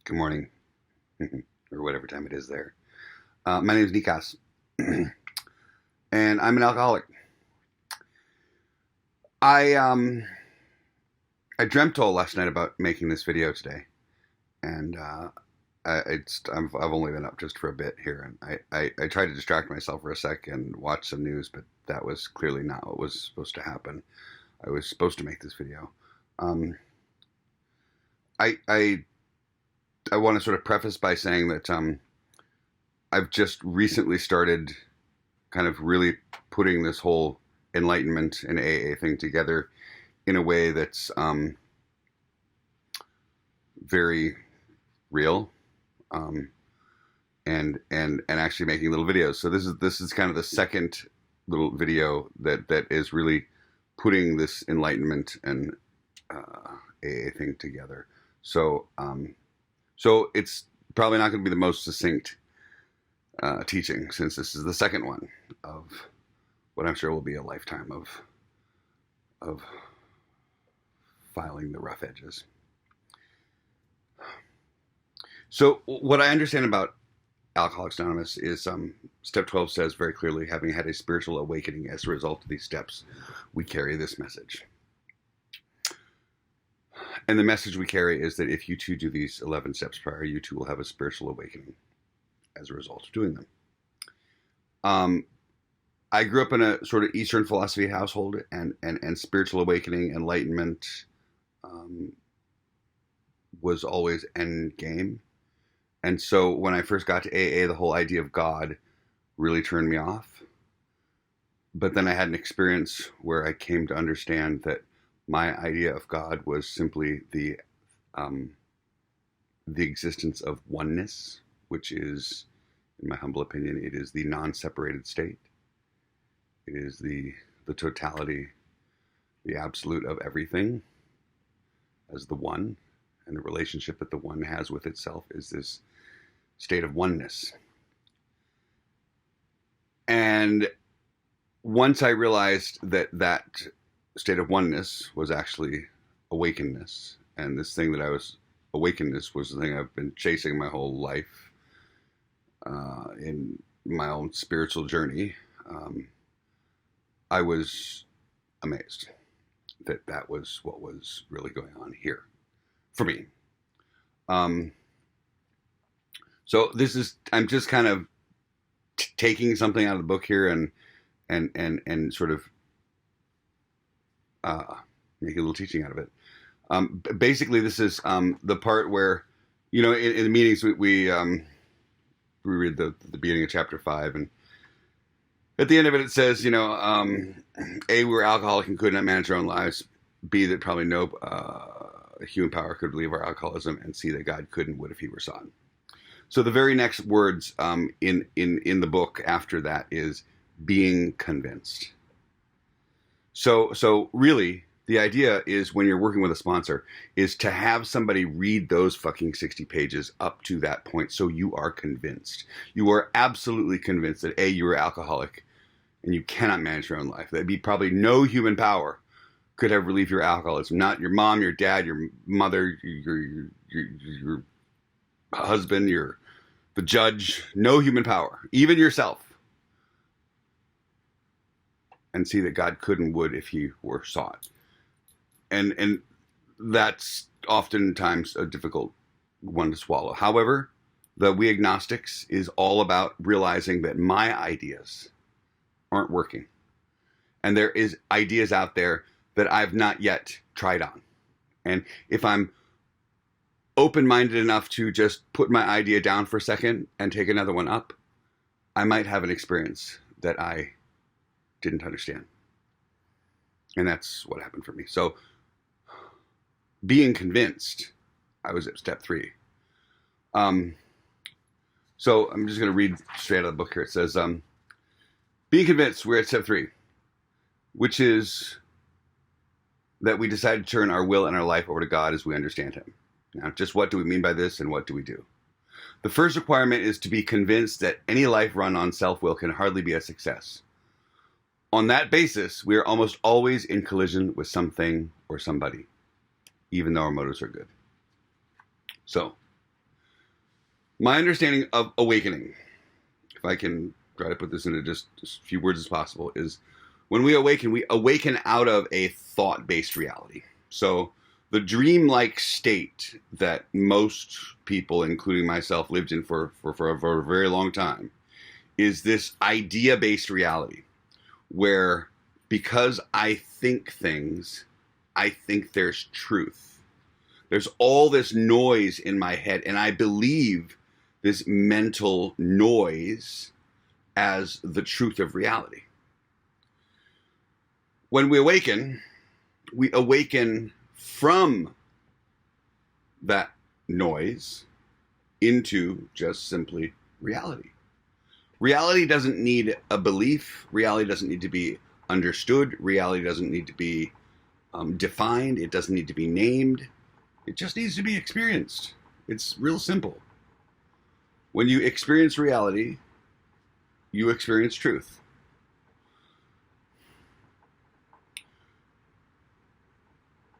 Good morning, or whatever time it is there. My name is Nikas, and I'm an alcoholic. I I dreamt all last night about making this video today, and I've only been up just for a bit here, and I tried to distract myself for a sec and watch some news, but that was clearly not what was supposed to happen. I was supposed to make this video. Um, I I I want to sort of preface by saying that I've just recently started kind of really putting this whole Enlightenment and AA thing together in a way that's very real, um, and actually making little videos. So this is kind of the second little video that is really putting this Enlightenment and AA thing together. So so it's probably not going to be the most succinct teaching, since this is the second one of what I'm sure will be a lifetime of filing the rough edges. So what I understand about Alcoholics Anonymous is step 12 says very clearly, having had a spiritual awakening as a result of these steps, we carry this message. And the message we carry is that if you too do these 11 steps prior, you too will have a spiritual awakening as a result of doing them. I grew up in a sort of Eastern philosophy household, and spiritual awakening, enlightenment was always end game. And so when I first got to AA, the whole idea of God really turned me off. But then I had an experience where I came to understand that my idea of God was simply the existence of oneness, which is, in my humble opinion, it is the non-separated state. It is the totality, the absolute of everything as the one, and the relationship that the one has with itself is this state of oneness. And once I realized that that state of oneness was actually awakenedness, and this thing that I was awakenedness was the thing I've been chasing my whole life in my own spiritual journey, I was amazed that that was what was really going on here for me. So this is, I'm just kind of taking something out of the book here and sort of making a little teaching out of it. Basically, this is the part where, in the meetings we read the beginning of chapter 5, and at the end of it, it says, A, we were alcoholic and could not manage our own lives. B, that probably no human power could relieve our alcoholism, and C, that God could and would if he were sought. So the very next words in the book after that is being convinced. So really, the idea is, when you're working with a sponsor, is to have somebody read those fucking 60 pages up to that point, so you are convinced. You are absolutely convinced that A, you are alcoholic and you cannot manage your own life. That'd be probably no human power could have relieved your alcoholism. Not your mom, your dad, your mother, your husband, the judge. No human power, even yourself. And see that God could and would if he were sought. And that's oftentimes a difficult one to swallow. However, the We Agnostics is all about realizing that my ideas aren't working. And there is ideas out there that I've not yet tried on. And if I'm open-minded enough to just put my idea down for a second and take another one up, I might have an experience that I didn't understand. And that's what happened for me. So being convinced, I was at step 3. So I'm just going to read straight out of the book here. It says, being convinced, we're at step 3, which is that we decide to turn our will and our life over to God as we understand him. Now, just what do we mean by this, and what do we do? The first requirement is to be convinced that any life run on self-will can hardly be a success. On that basis, we are almost always in collision with something or somebody, even though our motives are good. So, My understanding of awakening, if I can try to put this into just as few words as possible, is when we awaken out of a thought-based reality. So the dreamlike state that most people, including myself, lived in for a very long time is this idea-based reality where because I think things, I think there's truth. There's all this noise in my head, and I believe this mental noise as the truth of reality. When we awaken from that noise into just simply reality. Reality doesn't need a belief. Reality doesn't need to be understood. Reality doesn't need to be defined. It doesn't need to be named. It just needs to be experienced. It's real simple. When you experience reality, you experience truth.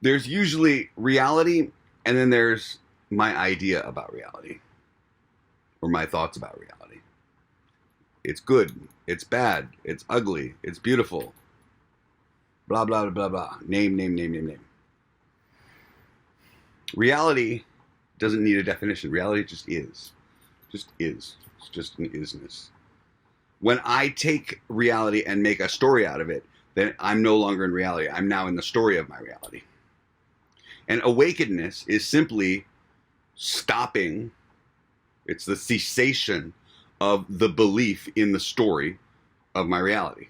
There's usually reality, and then there's my idea about reality, or my thoughts about reality. It's good, it's bad, it's ugly, it's beautiful, blah, blah, blah, blah. Name. Reality doesn't need a definition. Reality just is. Just is. It's just an isness. When I take reality and make a story out of it, then I'm no longer in reality. I'm now in the story of my reality. And awakenedness is simply stopping. It's the cessation of the belief in the story of my reality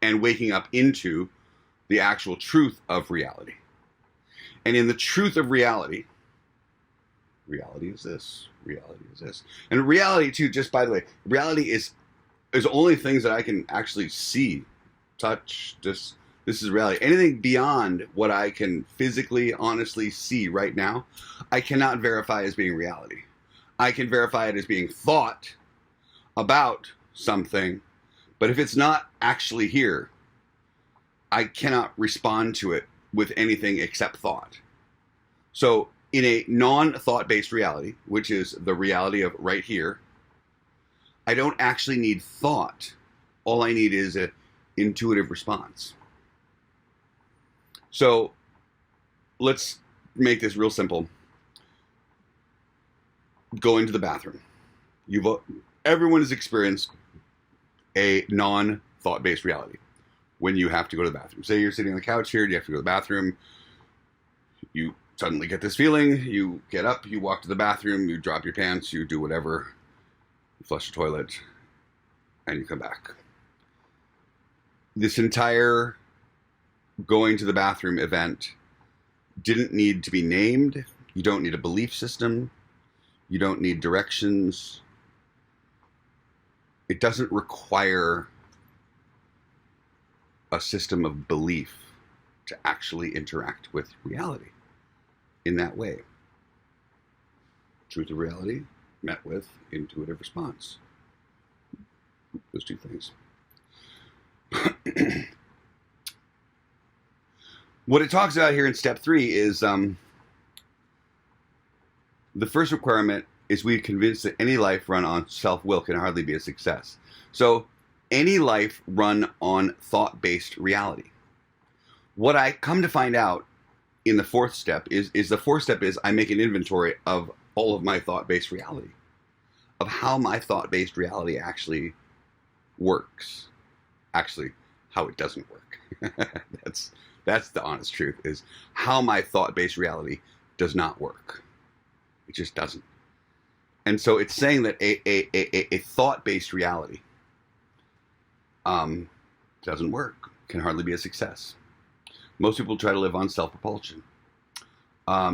and waking up into the actual truth of reality. And in the truth of reality is this, reality is this. And reality too, just by the way, reality is only things that I can actually see, touch, this is reality. Anything beyond what I can physically, honestly see right now, I cannot verify as being reality. I can verify it as being thought about something, but if it's not actually here, I cannot respond to it with anything except thought. So in a non-thought-based reality, which is the reality of right here, I don't actually need thought. All I need is an intuitive response. So let's make this real simple. Go into the bathroom. Everyone has experienced a non-thought-based reality when you have to go to the bathroom. Say you're sitting on the couch here, you have to go to the bathroom. You suddenly get this feeling, you get up, you walk to the bathroom, you drop your pants, you do whatever, you flush the toilet, and you come back. This entire going to the bathroom event didn't need to be named. You don't need a belief system. You don't need directions. It doesn't require a system of belief to actually interact with reality in that way. Truth of reality met with intuitive response. Those two things. What it talks about here in step 3 is the first requirement is we're convinced that any life run on self-will can hardly be a success. So any life run on thought-based reality. What I come to find out in the fourth step is I make an inventory of all of my thought-based reality, of how my thought-based reality actually works. Actually, how it doesn't work. That's the honest truth, is how my thought-based reality does not work. It just doesn't. And so it's saying that a thought-based reality doesn't work, can hardly be a success. Most people try to live on self-propulsion.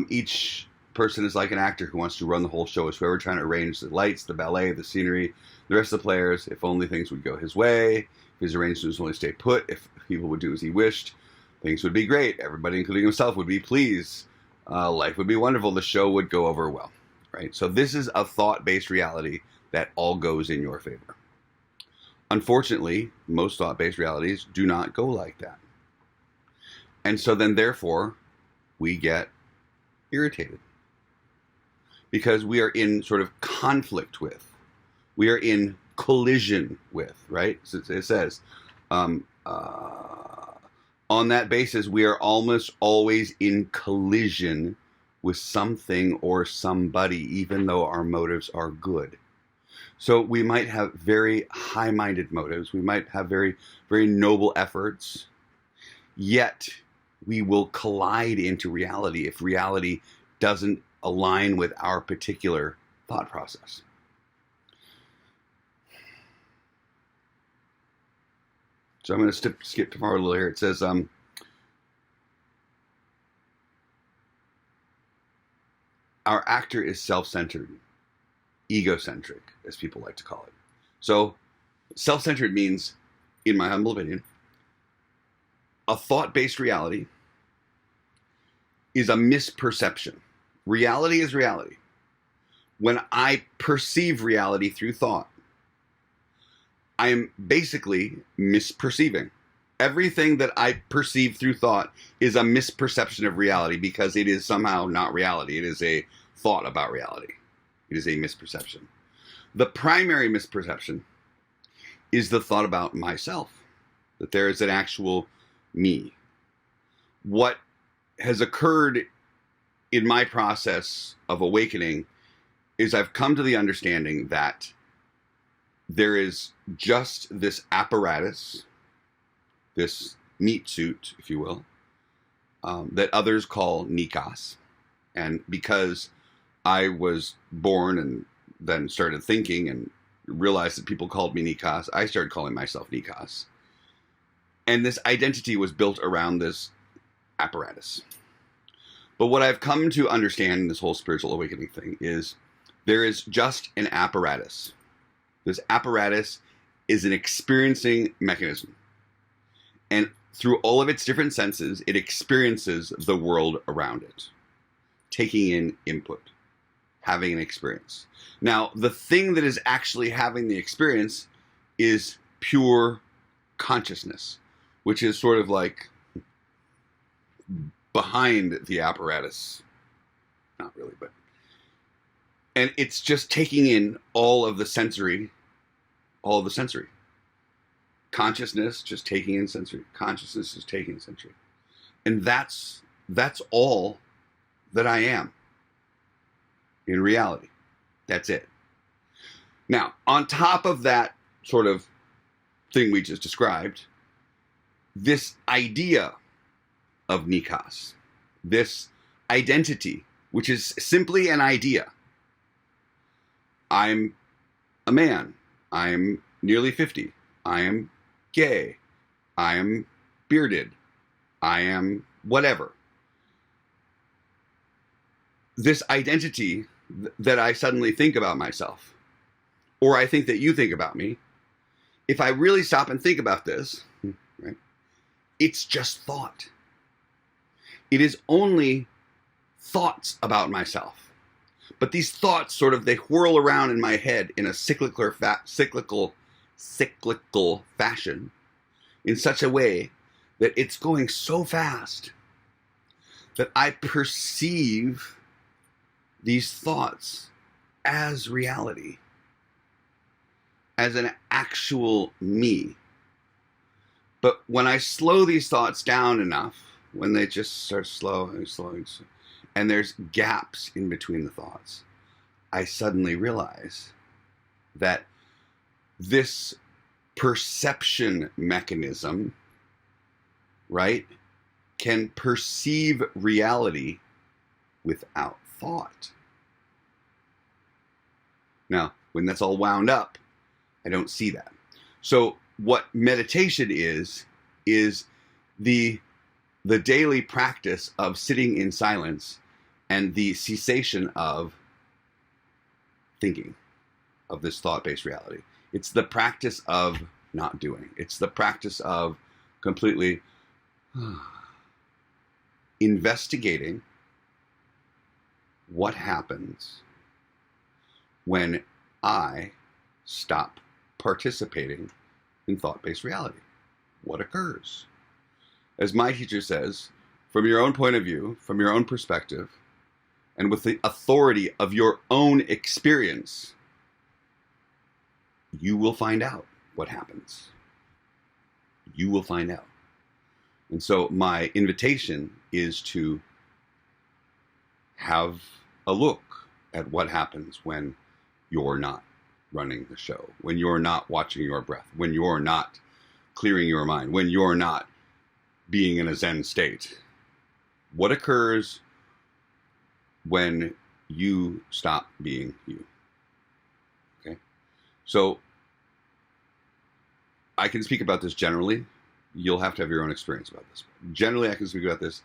Each person is like an actor who wants to run the whole show. It's whoever trying to arrange the lights, the ballet, the scenery, the rest of the players. If only things would go his way, if his arrangements would only stay put, if people would do as he wished, things would be great. Everybody, including himself, would be pleased. Life would be wonderful. The show would go over well. Right? So this is a thought-based reality that all goes in your favor. Unfortunately, most thought-based realities do not go like that. And so then, therefore, we get irritated. because we are in sort of conflict with, we are in collision with, right? So it says, on that basis, we are almost always in collision with something or somebody, even though our motives are good. So we might have very high-minded motives. We might have very, very noble efforts, yet we will collide into reality if reality doesn't align with our particular thought process. So I'm going to skip tomorrow a little here. It says, our actor is self-centered, egocentric, as people like to call it. So self-centered means, in my humble opinion, a thought-based reality is a misperception. Reality is reality. When I perceive reality through thought, I am basically misperceiving. Everything that I perceive through thought is a misperception of reality because it is somehow not reality. It is a thought about reality. It is a misperception. The primary misperception is the thought about myself, that there is an actual me. What has occurred in my process of awakening is I've come to the understanding that there is just this apparatus, this meat suit, if you will, that others call Nikas. And because I was born and then started thinking and realized that people called me Nikas, I started calling myself Nikas. And this identity was built around this apparatus. But what I've come to understand in this whole spiritual awakening thing is there is just an apparatus. This apparatus is an experiencing mechanism. And through all of its different senses, it experiences the world around it, taking in input, having an experience. Now, the thing that is actually having the experience is pure consciousness, which is sort of like behind the apparatus. Not really, but... And it's just taking in all of the sensory. Consciousness just taking in sensory. Consciousness is taking in sensory. And that's all that I am in reality. That's it. Now, on top of that sort of thing we just described, this idea of Nikas, this identity, which is simply an idea. I'm a man. I'm nearly 50. I am gay. I am bearded. I am whatever. This identity that I suddenly think about myself, or I think that you think about me, if I really stop and think about this, right, it's just thought. It is only thoughts about myself. But these thoughts they whirl around in my head in a cyclical fashion in such a way that it's going so fast that I perceive these thoughts as reality, as an actual me. But when I slow these thoughts down enough, when they just start slowing, and there's gaps in between the thoughts, I suddenly realize that this perception mechanism, right, can perceive reality without thought. Now, when that's all wound up, I don't see that. So what meditation is the daily practice of sitting in silence and the cessation of thinking, of this thought-based reality. It's the practice of not doing. It's the practice of completely investigating what happens when I stop participating in thought-based reality. What occurs? As my teacher says, from your own point of view, from your own perspective, and with the authority of your own experience, you will find out what happens. You will find out. And so my invitation is to have a look at what happens when you're not running the show, when you're not watching your breath, when you're not clearing your mind, when you're not being in a Zen state. What occurs when you stop being you? Okay? So I can speak about this generally. You'll have to have your own experience about this. Generally, I can speak about this.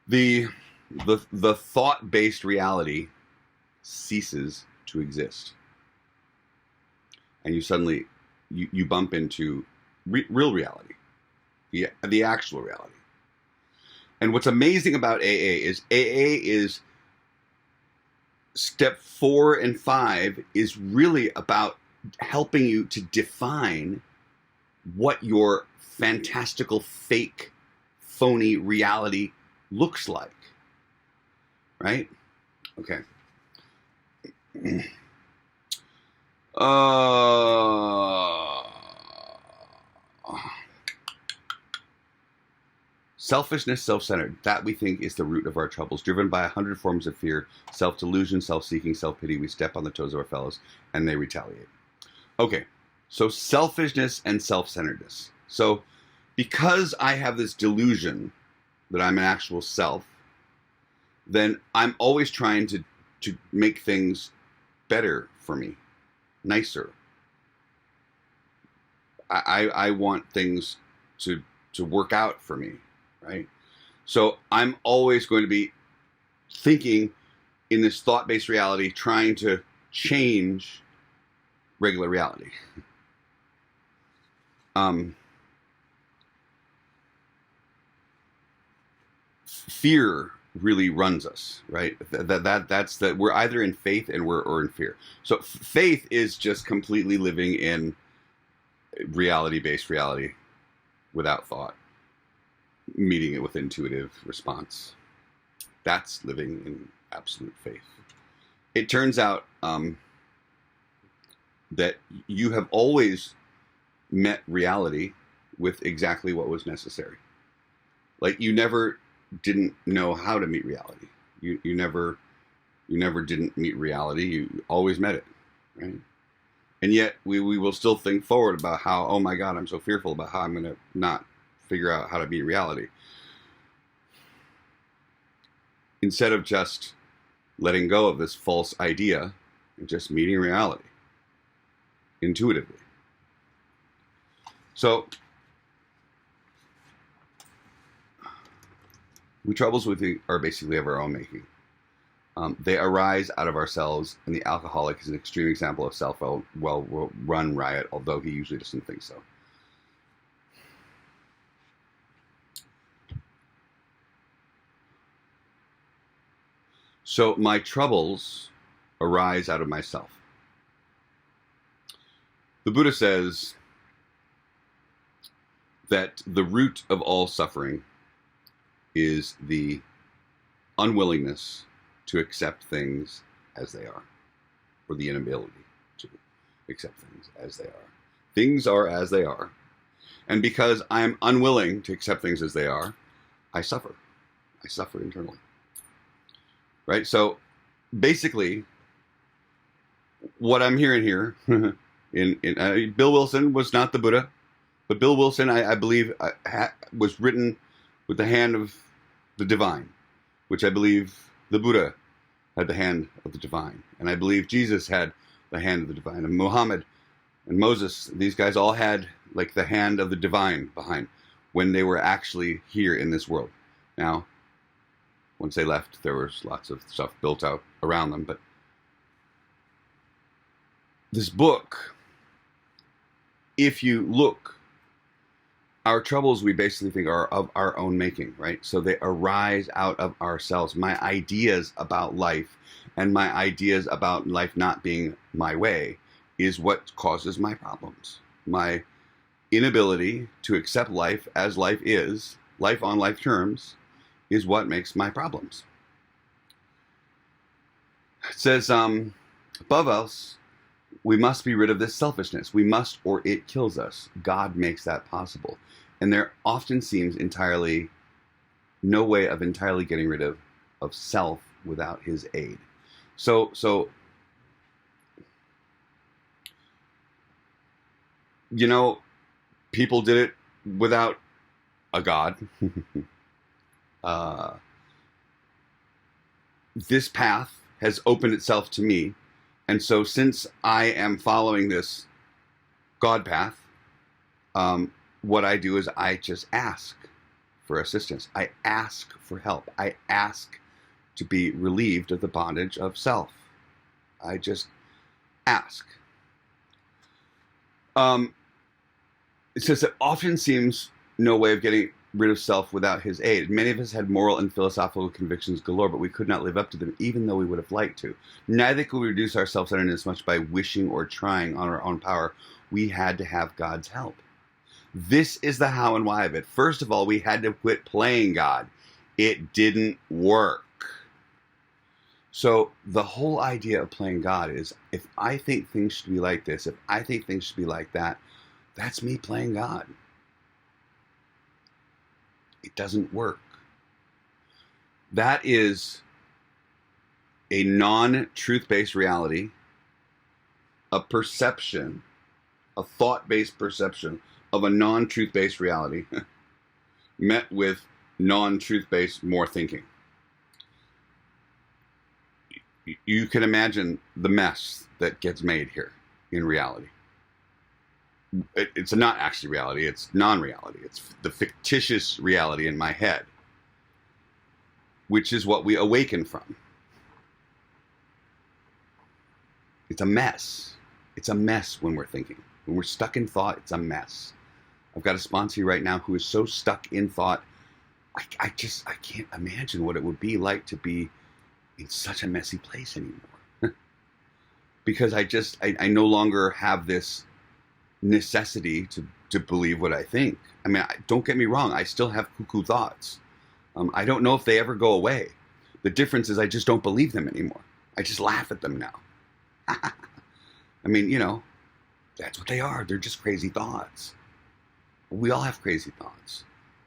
The thought-based reality ceases to exist. And you suddenly, you bump into real reality, the actual reality. And what's amazing about AA is step 4 and 5 is really about helping you to define what your fantastical, fake, phony reality looks like. Right? Okay. Selfishness, self-centered, that we think is the root of our troubles. Driven by 100 forms of fear, self-delusion, self-seeking, self-pity, we step on the toes of our fellows and they retaliate. Okay, so selfishness and self-centeredness. So because I have this delusion that I'm an actual self, then I'm always trying to make things better for me, nicer. I want things to work out for me, right? So I'm always going to be thinking in this thought-based reality, trying to change regular reality. Fear really runs us, right? That's that we're either in faith or in fear. So faith is just completely living in reality-based reality without thought, meeting it with intuitive response. That's living in absolute faith. It turns out that you have always met reality with exactly what was necessary. Like you never didn't know how to meet reality. You never didn't meet reality. You always met it, right? And yet we will still think forward about how, oh my God, I'm so fearful about how I'm going to not figure out how to meet reality. Instead of just letting go of this false idea and just meeting reality intuitively. So we troubles with are basically of our own making. They arise out of ourselves, and the alcoholic is an extreme example of self-well-run riot, although he usually doesn't think so. So my troubles arise out of myself. The Buddha says that the root of all suffering is the unwillingness to accept things as they are, or the inability to accept things as they are. Things are as they are. And because I'm unwilling to accept things as they are, I suffer. I suffer internally. Right? So basically, what I'm hearing here, Bill Wilson was not the Buddha, but Bill Wilson, I believe, was written with the hand of the divine, which I believe the Buddha had the hand of the divine. And I believe Jesus had the hand of the divine. And Muhammad and Moses, these guys all had like the hand of the divine behind when they were actually here in this world. Now, once they left, there was lots of stuff built out around them. But this book, if you look, our troubles, we basically think, are of our own making, right? So they arise out of ourselves. My ideas about life and my ideas about life not being my way is what causes my problems. My inability to accept life as life is, life on life terms, is what makes my problems. says, above else, we must be rid of this selfishness. We must, or it kills us. God makes that possible. And there often seems entirely no way of entirely getting rid of self without his aid. So you know, people did it without a God. This path has opened itself to me. And so since I am following this God path, what I do is I just ask for assistance. I ask for help. I ask to be relieved of the bondage of self. I just ask. It says it often seems no way of getting rid of self without his aid. Many of us had moral and philosophical convictions galore, but we could not live up to them, even though we would have liked to. Neither could we reduce our self-centeredness much by wishing or trying on our own power. We had to have God's help. This is the how and why of it. First of all, we had to quit playing God. It didn't work. So the whole idea of playing God is, if I think things should be like this, if I think things should be like that, that's me playing God. It doesn't work. That is a non-truth-based reality, a perception, a thought-based perception of a non-truth-based reality met with non-truth-based more thinking. You can imagine the mess that gets made here in reality. It's not actually reality, it's non-reality. It's the fictitious reality in my head, which is what we awaken from. It's a mess. It's a mess when we're thinking. When we're stuck in thought, it's a mess. I've got a sponsor right now who is so stuck in thought, I can't imagine what it would be like to be in such a messy place anymore. Because I no longer have this necessity to believe what I think. I mean, don't get me wrong, I still have cuckoo thoughts. I don't know if they ever go away. The difference is I just don't believe them anymore. I just laugh at them now. I mean, you know, that's what they are. They're just crazy thoughts. We all have crazy thoughts.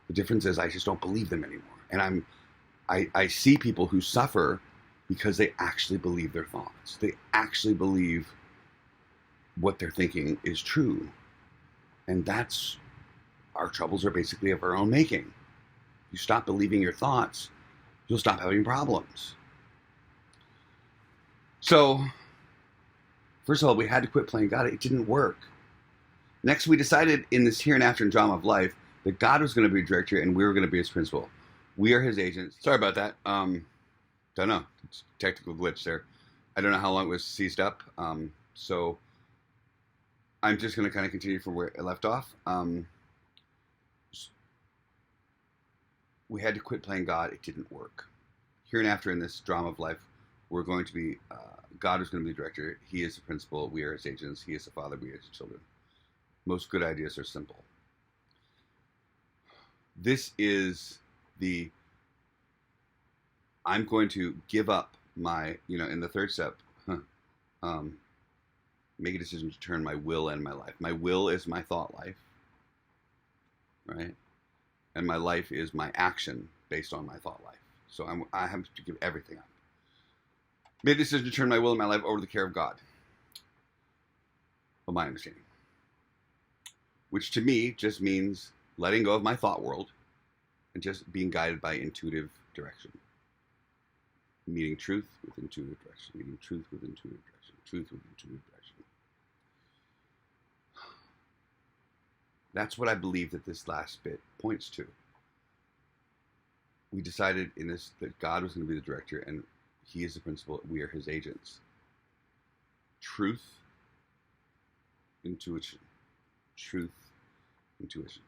The difference is I just don't believe them anymore. And I see people who suffer because they actually believe their thoughts. They actually believe what they're thinking is true. And that's, our troubles are basically of our own making. You stop believing your thoughts, you'll stop having problems. So, first of all, we had to quit playing God. It didn't work. Next, we decided in this here and after drama of life that God was going to be a director and we were going to be his principal. We are his agents. Sorry about that. Don't know. It's a technical glitch there. I don't know how long it was seized up. So I'm just going to kind of continue from where I left off. We had to quit playing God. It didn't work. Here and after in this drama of life, we're going to be, God is going to be the director. He is the principal. We are his agents. He is the father. We are his children. Most good ideas are simple. This is the, I'm going to give up my, in the third step, make a decision to turn my will and my life. My will is my thought life, right? And my life is my action based on my thought life. So I have to give everything up. Made a decision to turn my will and my life over to the care of God. Of my understanding. Which to me just means letting go of my thought world and just being guided by intuitive direction. Meeting truth with intuitive direction. Meeting truth with intuitive direction. Truth with intuitive direction. That's what I believe that this last bit points to. We decided in this that God was going to be the director and he is the principal. We are his agents. Truth, intuition. Truth, intuition.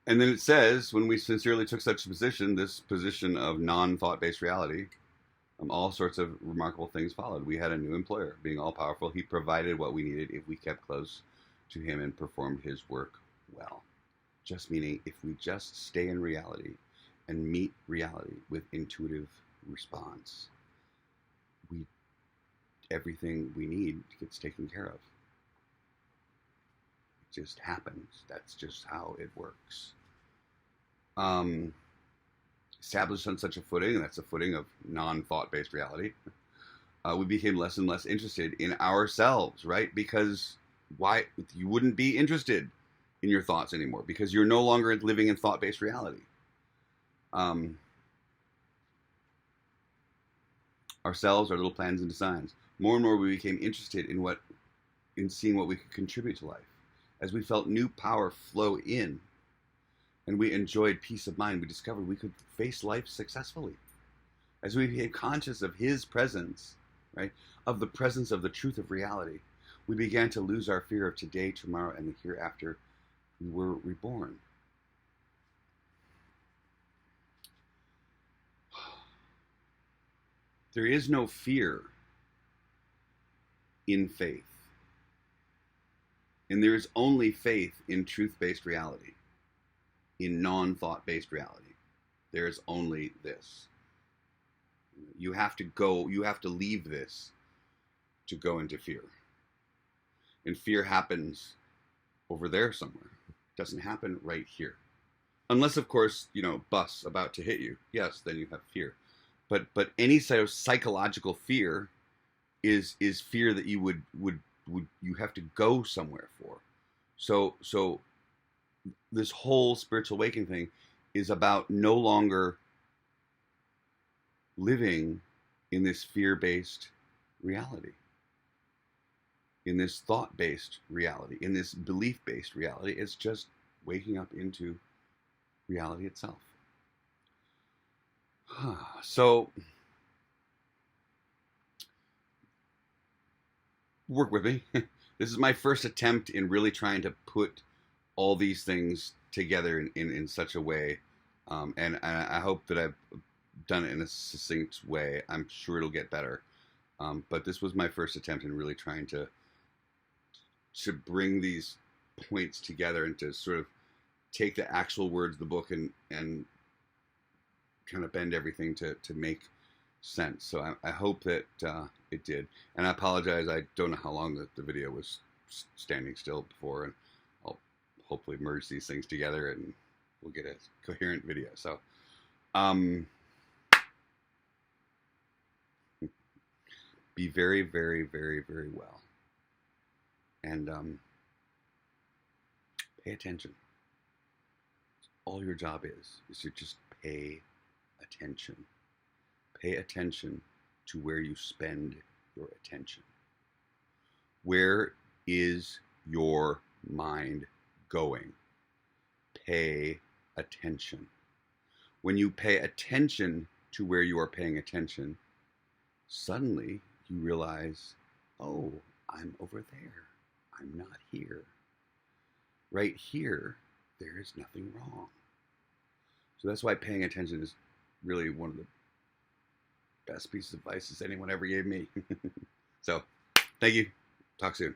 And then it says, when we sincerely took such a position, this position of non-thought-based reality, all sorts of remarkable things followed. We had a new employer, being all-powerful. He provided what we needed if we kept close to him and performed his work well. Just meaning, if we just stay in reality and meet reality with intuitive response, everything we need gets taken care of. It just happens. That's just how it works. Established on such a footing, and that's a footing of non-thought-based reality, we became less and less interested in ourselves, right? Because why? You wouldn't be interested in your thoughts anymore because you're no longer living in thought-based reality. Ourselves, our little plans and designs. More and more we became interested in seeing what we could contribute to life. As we felt new power flow in and we enjoyed peace of mind, we discovered we could face life successfully. As we became conscious of his presence, right, of the presence of the truth of reality, we began to lose our fear of today, tomorrow, and the hereafter. We were reborn. There is no fear in faith. And there is only faith in truth-based reality, in non-thought-based reality. There is only this. You have to leave this to go into fear. And fear happens over there somewhere. It doesn't happen right here. Unless, of course, bus about to hit you. Yes, then you have fear. But any sort of psychological fear is fear that you would you have to go somewhere for. So this whole spiritual awakening thing is about no longer living in this fear-based reality, in this thought-based reality, in this belief-based reality. It's just waking up into reality itself. So work with me. This is my first attempt in really trying to put all these things together in such a way, and I hope that I've done it in a succinct way. I'm sure it'll get better, but this was my first attempt in really trying to bring these points together and to sort of take the actual words of the book and kind of bend everything to make sense. So I hope that it did. And I apologize, I don't know how long the video was standing still before, and I'll hopefully merge these things together and we'll get a coherent video. So be very, very, very, very well. And pay attention. All your job is to just pay attention. Pay attention to where you spend your attention. Where is your mind going? Pay attention. When you pay attention to where you are paying attention, suddenly you realize, oh, I'm over there. I'm not here. Right here, there is nothing wrong. So that's why paying attention is really one of the best pieces of advice anyone ever gave me. So, thank you. Talk soon.